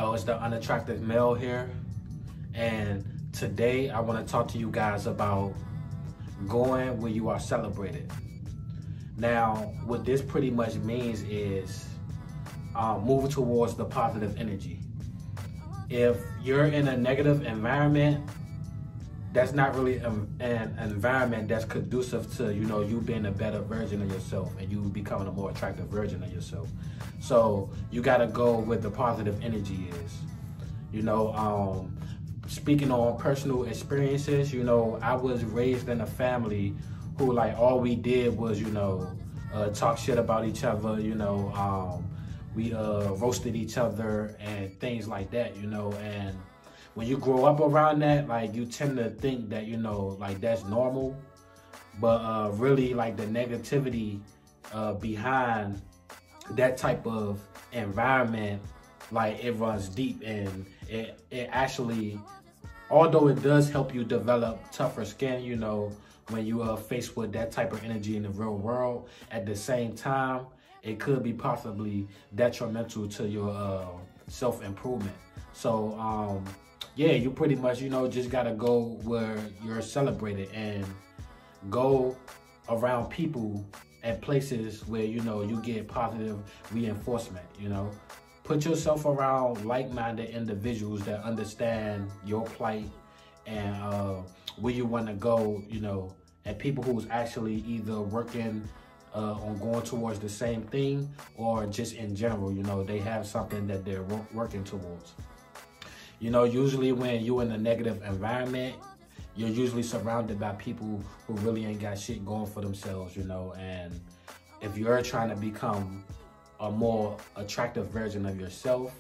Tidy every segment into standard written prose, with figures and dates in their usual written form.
Yo, it's the unattractive male here, and today I want to talk to you guys about going where you are celebrated. Now, what this pretty much means is moving towards the positive energy. If you're in a negative environment, that's not really an environment that's conducive to, you being a better version of yourself and you becoming a more attractive version of yourself. So you got to go where the positive energy is. Speaking on personal experiences, I was raised in a family who, like, all we did was, talk shit about each other, we roasted each other and things like that, and when you grow up around that, like, you tend to think that, like, that's normal, but really, like, the negativity behind that type of environment, like, it runs deep, and it actually, although it does help you develop tougher skin, when you are faced with that type of energy in the real world, at the same time, it could be possibly detrimental to your self-improvement. So, yeah, you pretty much, just gotta go where you're celebrated and go around people and places where, you get positive reinforcement, Put yourself around like-minded individuals that understand your plight and where you want to go, and people who's actually either working on going towards the same thing or just in general, they have something that they're working towards. Usually when you're in a negative environment, you're usually surrounded by people who really ain't got shit going for themselves, and if you're trying to become a more attractive version of yourself,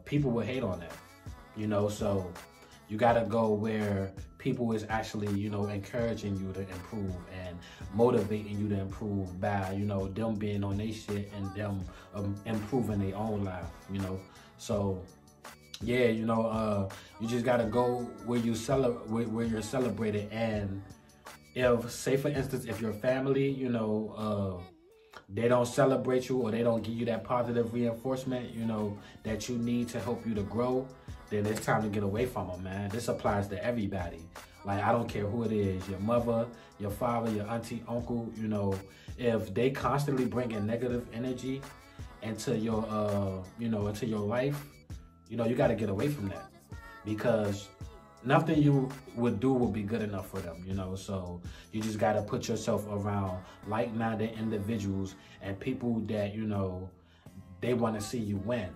people will hate on that, so you gotta go where people is actually, encouraging you to improve and motivating you to improve by, them being on their shit and them improving their own life, so yeah, you just gotta go where you're celebrated. And if, say for instance, if your family, they don't celebrate you or they don't give you that positive reinforcement, that you need to help you to grow, then it's time to get away from them, man. This applies to everybody. Like, I don't care who it is, your mother, your father, your auntie, uncle, if they constantly bring in negative energy into your, into your life, you got to get away from that, because nothing you would do will be good enough for them, so you just got to put yourself around like-minded individuals and people that, they want to see you win.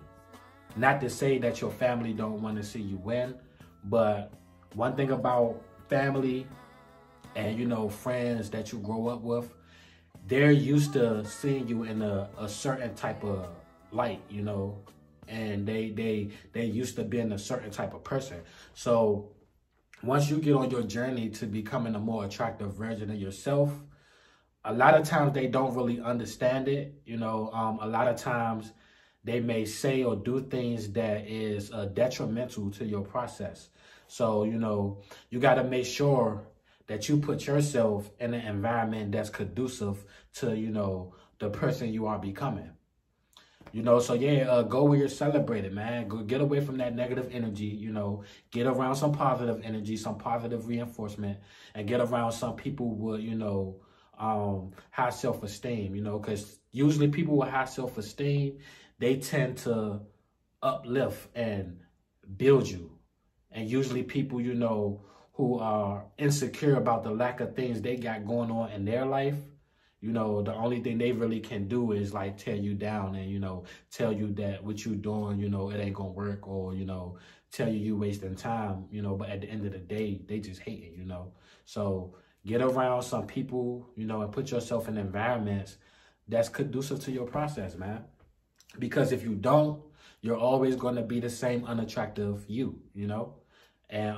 Not to say that your family don't want to see you win, but one thing about family and, friends that you grow up with, they're used to seeing you in a certain type of light, and they used to being a certain type of person. So once you get on your journey to becoming a more attractive version of yourself, a lot of times they don't really understand it. A lot of times they may say or do things that is detrimental to your process. So, you got to make sure that you put yourself in an environment that's conducive to, the person you are becoming. So yeah, go where you're celebrated, man. Go get away from that negative energy, get around some positive energy, some positive reinforcement, and get around some people with, high self-esteem, because usually people with high self-esteem, they tend to uplift and build you. And usually people, who are insecure about the lack of things they got going on in their life, the only thing they really can do is, like, tear you down and, tell you that what you doing, it ain't gonna work, or, tell you wasting time, but at the end of the day, they just hate it, So get around some people, and put yourself in environments that's conducive to your process, man. Because if you don't, you're always gonna be the same unattractive you, And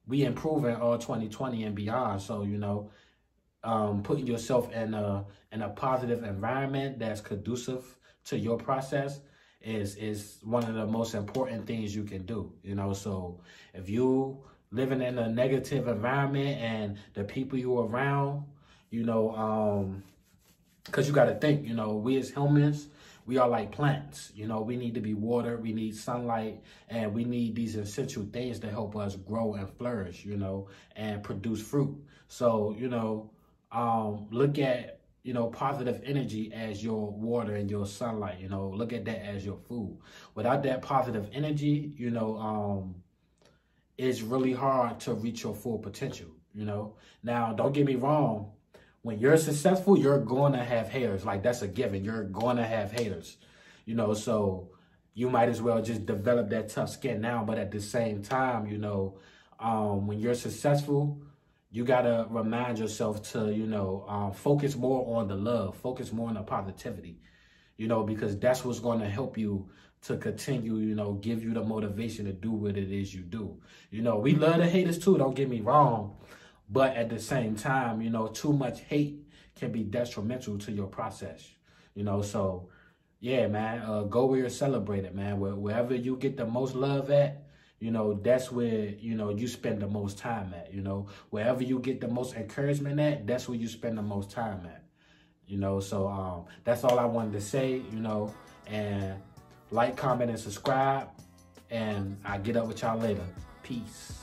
we improving all 2020 and beyond, so, putting yourself in a positive environment that's conducive to your process is one of the most important things you can do, So if you living in a negative environment and the people you around, because you got to think, we as humans, We are like plants, you know, we need to be watered, we need sunlight, and we need these essential things to help us grow and flourish, you know, and produce fruit. So, you know, look at, you know, positive energy as your water and your sunlight, you know, look at that as your food. Without that positive energy, you know, it's really hard to reach your full potential, you know. Now, don't get me wrong. When you're successful, you're going to have haters. Like, that's a given. You're going to have haters, you know, so you might as well just develop that tough skin now. But at the same time, you know, when you're successful, you got to remind yourself to, you know, focus more on the love, focus more on the positivity, you know, because that's what's going to help you to continue, you know, give you the motivation to do what it is you do. You know, we love the haters too, don't get me wrong. But at the same time, you know, too much hate can be detrimental to your process, you know. So, yeah, man, go where you're celebrated, man. Wherever you get the most love at, you know, that's where, you know, you spend the most time at, you know. Wherever you get the most encouragement at, that's where you spend the most time at, you know. So, that's all I wanted to say, you know. And like, comment, and subscribe. And I'll get up with y'all later. Peace.